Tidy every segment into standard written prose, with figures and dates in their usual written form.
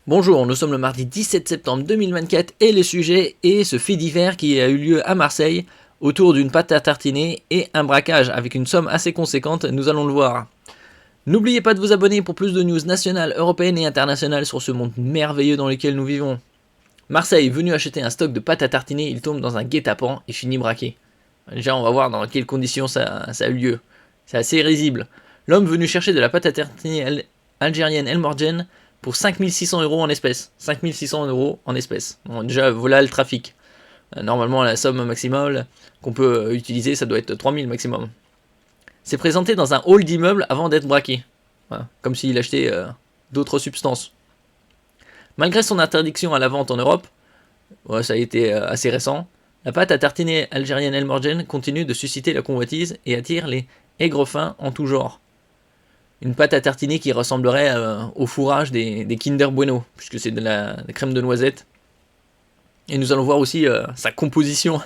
Bonjour, nous sommes le mardi 17 septembre 2024 et le sujet est ce fait divers qui a eu lieu à Marseille autour d'une pâte à tartiner et un braquage avec une somme assez conséquente, nous allons le voir. N'oubliez pas de vous abonner pour plus de news nationales, européennes et internationales sur ce monde merveilleux dans lequel nous vivons. Marseille, venu acheter un stock de pâte à tartiner, il tombe dans un guet-apens et finit braqué. Déjà, on va voir dans quelles conditions ça a eu lieu. C'est assez risible. L'homme venu chercher de la pâte à tartiner algérienne El Morgen pour 5600 € en espèces. 5600 € en espèces. Bon, déjà, voilà le trafic. Normalement, la somme maximale qu'on peut utiliser, ça doit être 3000 maximum. C'est présenté dans un hall d'immeuble avant d'être braqué. Voilà, comme s'il achetait d'autres substances. Malgré son interdiction à la vente en Europe, ouais, ça a été assez récent, la pâte à tartiner algérienne El Morgen continue de susciter la convoitise et attire les aigrefins en tout genre. Une pâte à tartiner qui ressemblerait au fourrage des Kinder Bueno, puisque c'est de la crème de noisette. Et nous allons voir aussi sa composition.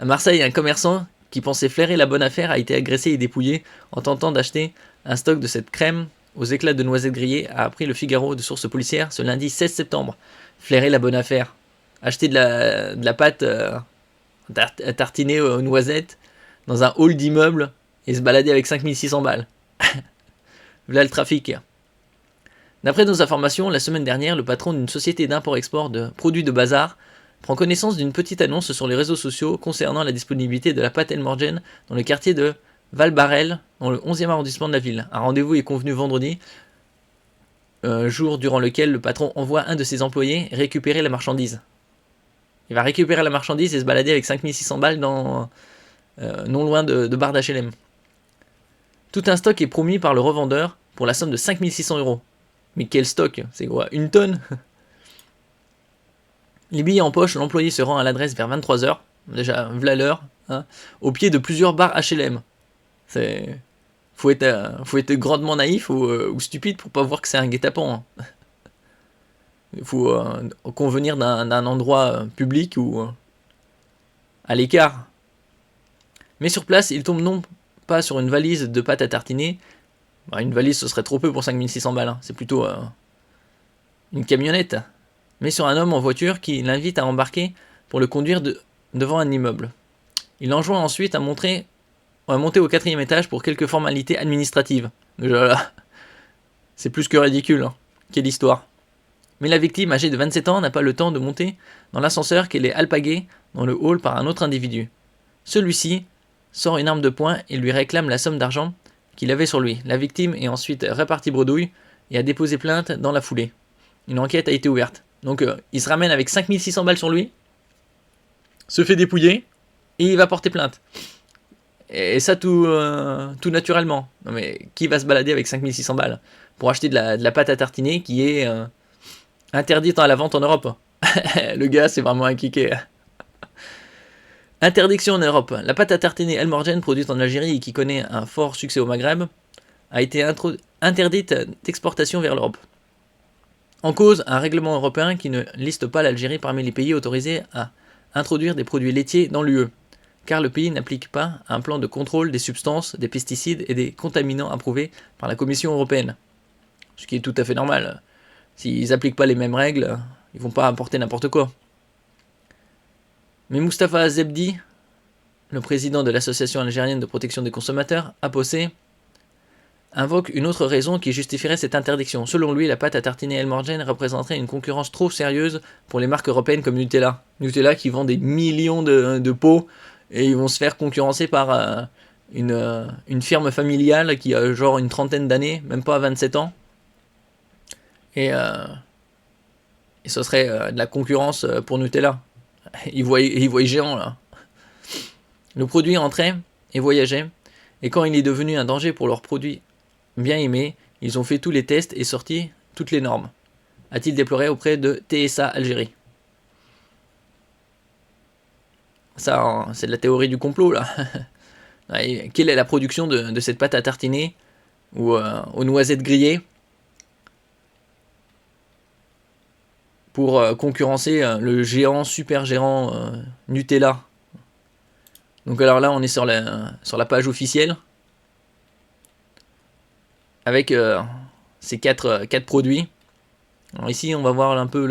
À Marseille, un commerçant qui pensait flairer la bonne affaire a été agressé et dépouillé en tentant d'acheter un stock de cette crème aux éclats de noisettes grillées, a appris le Figaro de sources policières ce lundi 16 septembre. Flairer la bonne affaire. Acheter de la pâte à tartiner aux noisettes dans un hall d'immeuble et se balader avec 5600 balles. Voilà le trafic. D'après nos informations, la semaine dernière, le patron d'une société d'import-export de produits de bazar prend connaissance d'une petite annonce sur les réseaux sociaux concernant la disponibilité de la pâte El Morgen dans le quartier de Val-Barel, dans le 11e arrondissement de la ville. Un rendez-vous est convenu vendredi, jour durant lequel le patron envoie un de ses employés récupérer la marchandise. Il va récupérer la marchandise et se balader avec 5600 balles non loin de barres d'HLM. Tout un stock est promis par le revendeur pour la somme de 5600 €. Mais quel stock? C'est quoi? Une tonne? Les billets en poche, l'employé se rend à l'adresse vers 23h, déjà v'là l'heure, hein, au pied de plusieurs barres HLM. Faut être grandement naïf ou stupide pour pas voir que c'est un guet-apens. Hein. Il faut convenir d'un endroit public ou à l'écart. Mais sur place, il tombe non pas sur une valise de pâte à tartiner. Bah, une valise, ce serait trop peu pour 5600 balles. Hein. C'est plutôt une camionnette. Mais sur un homme en voiture qui l'invite à embarquer pour le conduire devant un immeuble. Il l'enjoint ensuite à monter au 4e étage pour quelques formalités administratives. Déjà là, c'est plus que ridicule. Hein. Quelle histoire. Mais la victime, âgée de 27 ans, n'a pas le temps de monter dans l'ascenseur qu'elle est alpaguée dans le hall par un autre individu. Celui-ci sort une arme de poing et lui réclame la somme d'argent qu'il avait sur lui. La victime est ensuite répartie bredouille et a déposé plainte dans la foulée. Une enquête a été ouverte. Donc il se ramène avec 5600 balles sur lui, se fait dépouiller et il va porter plainte. Et ça tout naturellement. Non mais qui va se balader avec 5600 balles pour acheter de la pâte à tartiner qui est interdite à la vente en Europe? Le gars c'est vraiment un kiké. Interdiction en Europe. La pâte à tartiner El Morgen, produite en Algérie et qui connaît un fort succès au Maghreb, a été interdite d'exportation vers l'Europe. En cause, un règlement européen qui ne liste pas l'Algérie parmi les pays autorisés à introduire des produits laitiers dans l'UE, car le pays n'applique pas un plan de contrôle des substances, des pesticides et des contaminants approuvés par la Commission européenne. Ce qui est tout à fait normal. S'ils n'appliquent pas les mêmes règles, ils vont pas importer n'importe quoi. Mais Moustapha Zebdi, le président de l'Association algérienne de protection des consommateurs, APOC, invoque une autre raison qui justifierait cette interdiction. Selon lui, la pâte à tartiner El Morgen représenterait une concurrence trop sérieuse pour les marques européennes comme Nutella. Nutella qui vend des millions de pots et ils vont se faire concurrencer par une firme familiale qui a genre une trentaine d'années, même pas 27 ans. Et ce serait de la concurrence pour Nutella. Ils voyaient géant là. Le produit entrait et voyageait, et quand il est devenu un danger pour leurs produits bien aimés, ils ont fait tous les tests et sorti toutes les normes, a-t-il déploré auprès de TSA Algérie. Ça, c'est de la théorie du complot là. Quelle est la production de cette pâte à tartiner ou aux noisettes grillées pour concurrencer le super géant Nutella. Donc alors là on est sur la page officielle avec ces quatre produits Alors ici, on va voir un peu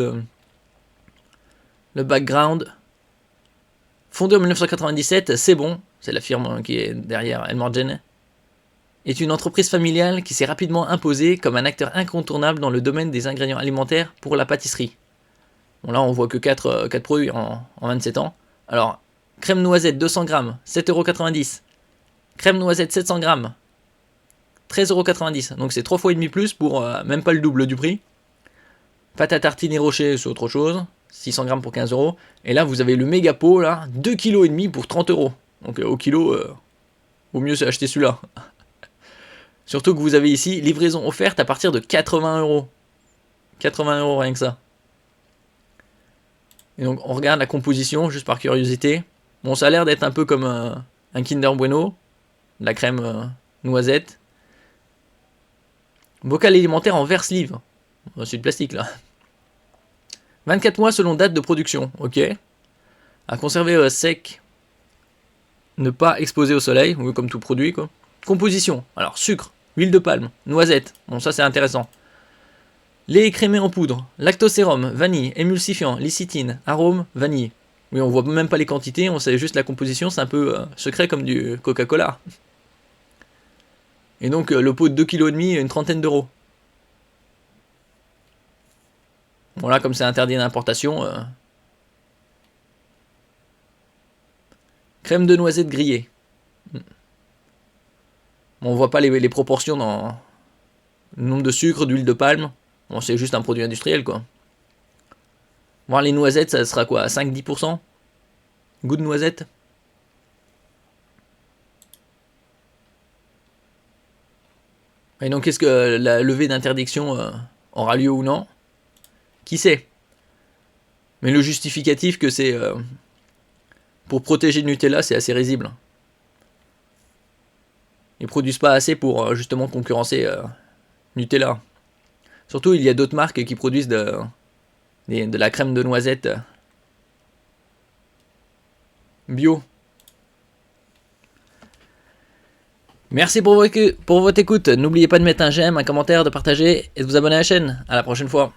le background. Fondé en 1997, C'est Bon, c'est la firme qui est derrière Elmorgen, est une entreprise familiale qui s'est rapidement imposée comme un acteur incontournable dans le domaine des ingrédients alimentaires pour la pâtisserie. Bon là on voit que 4 produits en 27 ans. Alors, crème noisette 200 grammes, 7,90€. Crème noisette 700 grammes, 13,90€. Donc c'est 3 fois et demi plus pour même pas le double du prix. Pâte à tartiner Rocher, c'est autre chose. 600 grammes pour 15€. Et là vous avez le méga pot là, 2,5 kg pour 30€. Donc au kilo, au mieux c'est acheter celui-là. Surtout que vous avez ici livraison offerte à partir de 80€. 80€ rien que ça. Et donc on regarde la composition juste par curiosité. Bon, ça a l'air d'être un peu comme un Kinder Bueno, de la crème noisette. Bocal alimentaire en verre sleeve. C'est du plastique là. 24 mois selon date de production, ok. À conserver sec. Ne pas exposer au soleil, comme tout produit quoi. Composition, alors sucre, huile de palme, noisette, bon ça c'est intéressant. Lait écrémé en poudre, lactosérum, vanille, émulsifiant, lécithine, arôme, vanille. Oui, on voit même pas les quantités, on sait juste la composition, c'est un peu secret comme du Coca-Cola. Et donc le pot de 2,5 kg, une trentaine d'euros. Bon là, comme c'est interdit d'importation. Crème de noisette grillée. Bon, on voit pas les proportions dans le nombre de sucre, d'huile de palme. Bon, c'est juste un produit industriel, quoi. Voir les noisettes, ça sera quoi, à 5-10%? Goût de noisette. Et donc, est-ce que la levée d'interdiction aura lieu ou non? Qui sait? Mais le justificatif que c'est pour protéger le Nutella, c'est assez risible. Ils produisent pas assez pour justement concurrencer Nutella. Surtout, il y a d'autres marques qui produisent de la crème de noisette bio. Merci pour votre écoute. N'oubliez pas de mettre un j'aime, un commentaire, de partager et de vous abonner à la chaîne. À la prochaine fois.